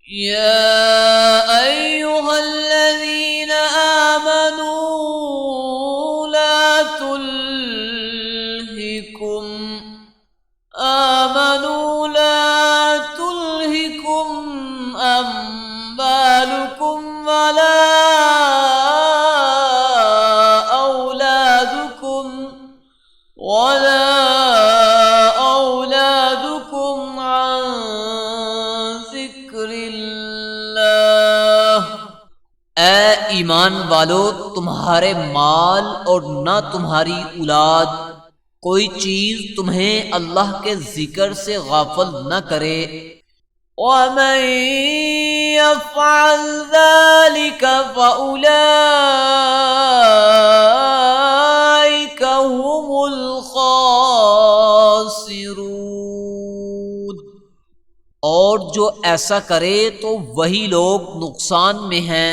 या अय्युहल्लज़ीना आमनू ला तुल्हिकुम अम्वालुकुम वला औलादुकुम वला औलादुकुम अन ज़िक्रिल्लाह। ए ईमान वालो, तुम्हारे माल और ना तुम्हारी औलाद कोई चीज तुम्हें अल्लाह के जिक्र से गाफिल न करे। वमन यफ़अल ज़ालिका फ़उलाइका हुमुल खासिरून। और जो ऐसा करे तो वही लोग नुकसान में हैं।